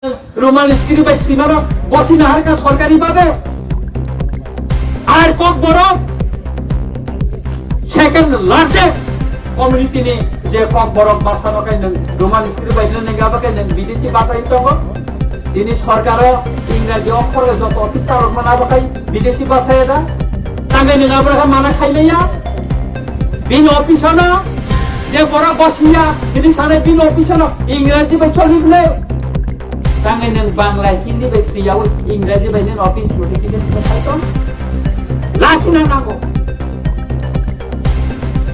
Roman script সীমানা বসি না হারকা সরকারি ভাবে আর কক বড় সেকেন্ড লার্জেস্ট কমিউনিটি নি যে কক বড় বাসানো কাই রোমান স্ক্রিপ্ট বাইলে নে গাবাকে বিদেশি বাতাই তো তিনি সরকার ইংরেজি অক্ষরে যত অফিসার মানাবাকাই বিদেশি ভাষায় দা তাঙ্গে নিগাবরা মানা খাইলেয়া বিন অফিসানো যে বড় বসিয়া তিনি সারে বিন অফিসানো ইংরেজি বাই চলিবলে তাঙ্গে নেন বাংলা হিন্দি বাই সিয়াও ইংরেজি বাই নেন অফিস নোটিফিকেশন খাইতো লাসিনা নাগো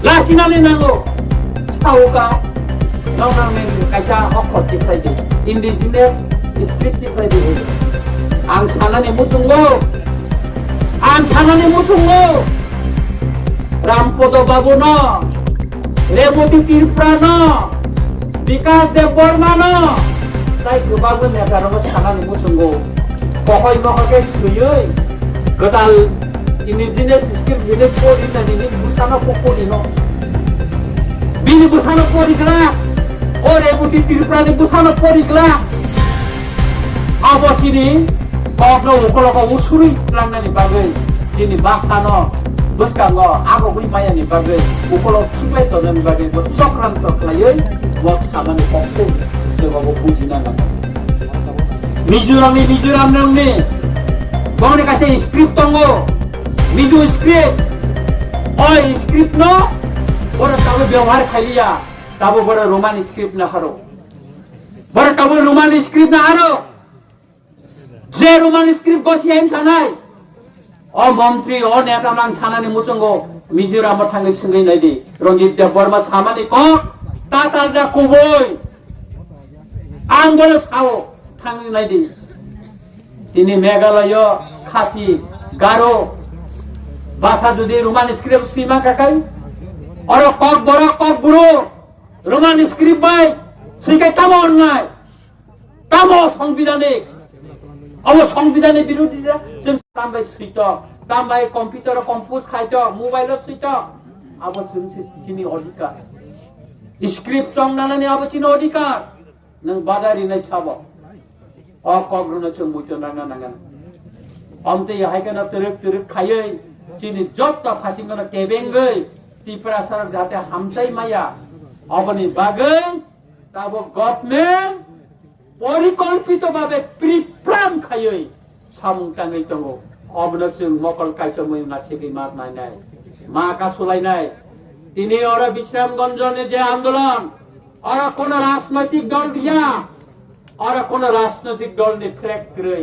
লাসিনা লে নাগো সাউকা নাও মেন কাইসা অক্ষর টিপাই দে ইন্ডিজিনাস স্ক্রিপ্ট টিপাই दे आं सानानि मुसुंगो रामपद बाबू न रेवती तिरप्रा न विकास देव बर्मा न ताई गोबाबो नेतारबो सानानि मुसुंगो कहय महके सुयै गदाल इन्डिजिनास स्क्रिप्ट भिलेज कोडी नानि बुसानो कोडी न बिनि बुसानो कोडिग्ला ओ रेवती तिरप्रा नि बुसानो कोडिग्ला आबचिनि कग्लो उकलको उसुरि लांनानि बागै जिनि बासानो बुस्कांगो आगो बुइ मायानि बागै उकलो थिग्लाय तननि बागै चक्रान्त खालायै वक सामानि पक्षे सेबाबो बुजिना नांगौ मिजोराम नंनि गावनि कासे स्क्रिप्ट दंगो मिजु स्क्रिप्ट ओ स्क्रिप्ट न बरे ताबो व्यवहार खालिया ताबो बरे रोमान स्क्रिप्ट न हारो बरे ताबो रोमान स्क्रिप्ट न हारो जे रोमान स्क्रिप्ट गसियाम सानाय अ मन्त्री अ नेतानां सानानि मुसुंगो मिजोराम थांगै सिंगै नायदि रंजित देव बर्मा सामानि क तातालदा कुबय आं बले साओ थांगै नायदि तिनि मेघालय खासी गारो भाषा जुदि रोमान स्क्रिप्ट सीमा काकाई और कक बड़ कक बुড়ো रोमान स्क्रिप्ट बाय सिकाय तामो अन्नाय तामो संविधानिक अब संविधाনের বিরোধীরা जों तामबाय सिट तामबाय कम्पिउटार कम्पोज खायत मोबाइल सिट अब जों जिनि अधिकार स्क्रिप्ट संनानै अब जिनि अधिकार नों बादारिनाय साबो अ कग्रनो जों मुइतो नांगा नांगोन अमते हायगोन तरक खायै जिनि जत्त फासिगोन केबेंगै तिप्रा सरक जाते हामसाय माया अबनि बागै ताबो गभर्नमेन्ट परिकल्पितभावे प्रिप्लान खायै सामुंटाङै दङ अबनो जों मकल कायचमै नासिगै मारनाय माका सोलायनाय তিনি ওরা বিশ্রামগঞ্জনে যে আন্দোলন ওরা কোন রাজনৈতিক দল দিয়া ওরা কোন রাজনৈতিক দল নি ফ্ল্যাগ করে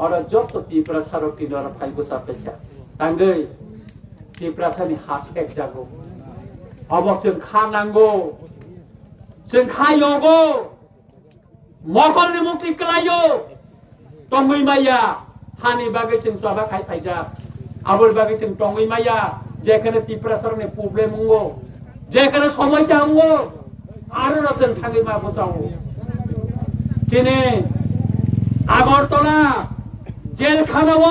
ওরা যত ত্রিপুরা সারকি দ্বারা ফাইবো সাপেছা তাঙ্গै ত্রিপুরা সানি হাসেক जागौ अबक जों खानांगौ जों खायगौ मकलनि मुक्ति कलायो टंगै माया हानि बागै जों सभा खाय फायजा आबर बागै जों टंगै माया जेखाने ত্রিপুরা सरने प्रब्लेम हंगो जेखाने समस्या हंगो आरो जों थाङै मा बसावो दिनै आगरतला जेलखानाव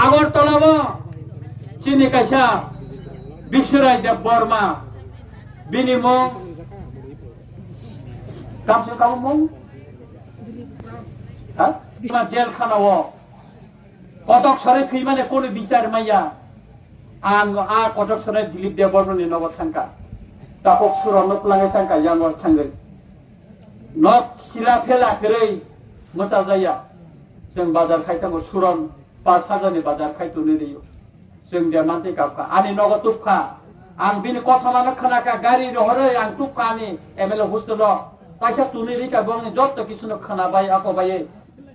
आगरतलाव चिनि कायसा बिश्वराज देव बर्मा बिनिमो कामसे कामो हा जेलखानाव कटक सरे थैमाने कोनो विचार माया आं आ कटक सरे दिलीप देव बर्मानि नगद थांका तापक सुरनत लाङै थांका यामर थांगै नक सिला फेला फेरै मोसा जाया जों बाजार खायथांगो सुरन 5000नि बाजार खायथुनो दियो जों जे मानते गाबका आनि नगद तुफा आं बिनि कथामानो खोनाका गारि रहरै आं तुफानि एमएलए हुस्टल कायसा तुनि रिका बंनि जत्त किसुनो खोनाबाय आकबायै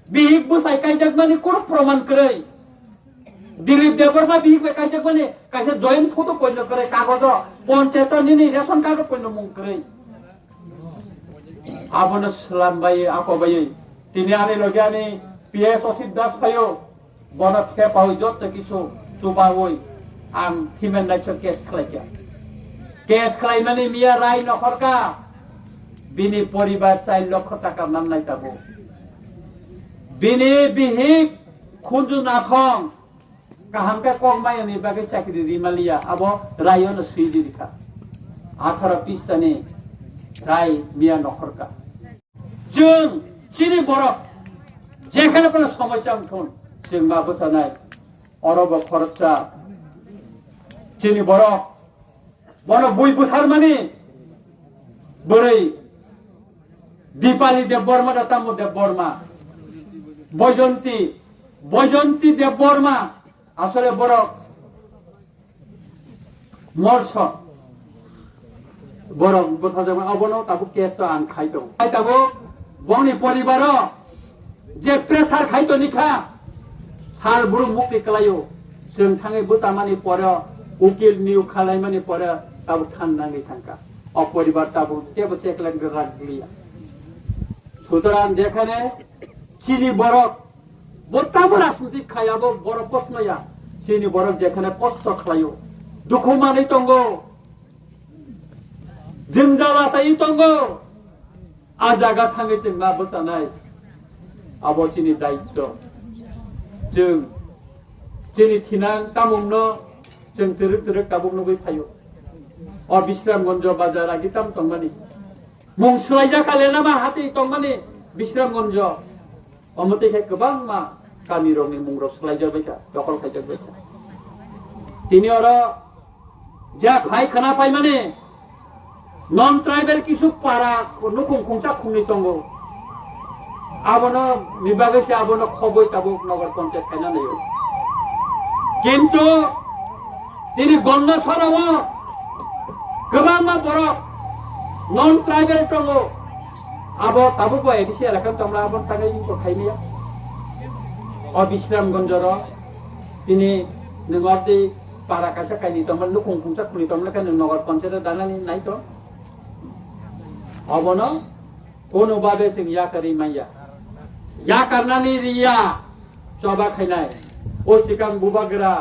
बिहिक बुसाय कायजाक माने कोन प्रमाण करै दिलीप देव बर्मा बिहिक कायजाक माने कायसा जॉइंट फोटो पयनो करे कागज पंचायत निनि रेशन कार्ड पयनो मुं करै आबनो सलामबाय आकबायै तिनि आनि लगियानि पीएस असित दास फायो बन फेपाव जत्त किसु सुबावै आं हिमेन राइट्स केस खालायजा केस खालायनानै मिया राय नखरका बिनि परिबार 4 लाख टाका माननाय दाबो बिनि बिहिक खुंजु नाथं काहामके कगमायनि बागै चाकरि रिमालिया अब रायन सुइदिरिखा 18 पिस्तानि রাই মিয়া নখরকা जों চিনি বরফ যেখানে কোনো সমস্যা উঠুন जों मा बोसानाय अरब खरचा চিনি বরফ বড় বই বুথার মানে বড়ই দীপালি দেব বর্মা দাতাম দেব বর্মা বৈজন্তী দেব বর্মা আসলে বড় মর্ষ বড় কথা যাবে অবনো তাবো কেস তো আন খাইতো তাবো বনি পরিবার যে প্রেসার খাইতো নিখা সার বুড়ো মুক্তি খালাयो जों थाङै बोसामानि परे उकिल निउ खालायमानि परे ताबो थांनाङै थांका অপরিবার তাবো কেবো চেকলান রাখলিয়া সুতরাং যেখানে চিনি বরফ বত্তাবো রাজনীতি খায়াবো বড় প্রশ্নয়া চিনি বরফ যেখানে কষ্ট খালাयो দুঃখ মানি তঙ্গ जोंजाला साई तंग आजागा थाङै जों मा बोसानाय आबो चिनि दायित्व जों चिनि थिनां तामुंनो जों तरक ताबुंनो बै फायो अ बिश्रामगंज बाजार आगिताम तंमानि मुं सुलायजा खालेना मा हाति तंमानि बिश्रामगंज अमतेखाय गोबां मा गामि रंनि मुंग्र सुलायजाबायखा दखल खायजाबायखा तिनि अर जा खाय खाना पाय माने नन ट्राइबल किसु पारा नुकुं खुंचा खुंनि तंगो आबनो निबागैसे आबनो खबै ताबो नगर पंचायत खायना नायो किन्तु तिनि गन्ध सराव गोबां बर' नन ट्राइबल तंगो आबो ताबो को एदिसे एलाका तंगला आबो थाङै को खायनिया अ बिश्रामगंजर तिनि नगरति पारा कासा खायनि तंगल नुकुं खुंचा खुंनि तंगला खाय नगर पंचायत दानानि नायतो अबनो कोनो बाबे जों या करि माया या करनानि रिया चबा खायनाय ओ सिगां बुबागरा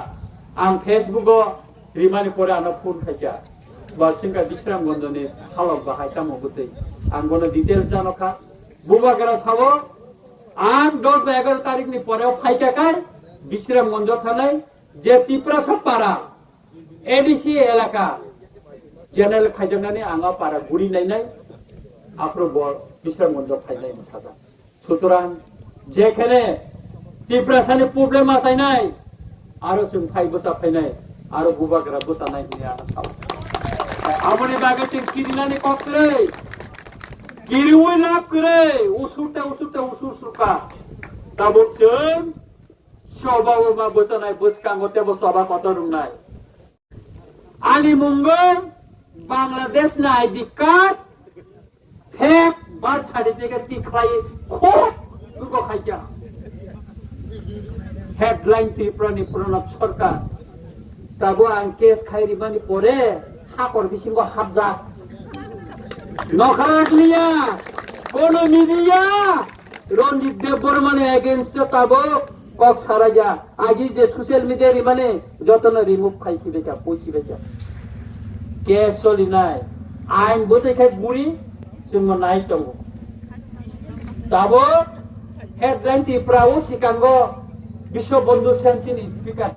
आं फेसबुकआव रिमानि परे आं फोन खायजा बासिंगा बिश्रामगंजनि हालत बाहाय तामगुतै आं गनो डिटेल जानखा बुबागरा सावो आं 10 বা 11 तारिखनि परेव फायकाकाय बिश्रामगंज थानाय जे तिप्रासा पारा एडिसि एलाका चेनेल खायजानानै आंगा पारा गुरि नायनाय आफ्रो बर बिश्रामगंज फायनाय साजा सुतरां जेखाने तिप्रासानि प्रब्लेम आसायनाय आरो जों फाय बोसा फायनाय आरो बुबागरा बोसानाय होननाय आं सावो आमनि बागै जों किरिनानै कक्रै किरिवै लाब करे उसुर सुरका ताबो जों सबाव मा बोसानाय बोसकांगो तेबो सभा कत रुंनाय आनि मुंगै बांलादेश ना ID card fake birth certificate तिख्लाय खोब दुखो खायजा हेडलाइन त्रिपुरानि प्रणब सरकार ताबो आं केस खायरिमानि परे हाकर बिसिंगो हाबजा नखाराखलिया कोनो मिडिया रंजित देव बर्मानि एगेंस्ट ताबो कक साराजा आगि जे सोशल मीडिया रि माने जतन रिमुव खायछि बेका पयछि बेका केस चलिनाय आइन बोदैखाय बुरि जों नाय दङ ताबो हेडलाइन त्रिपुराव सिगांगो विश्व बंधु सेन्सिन स्पीकार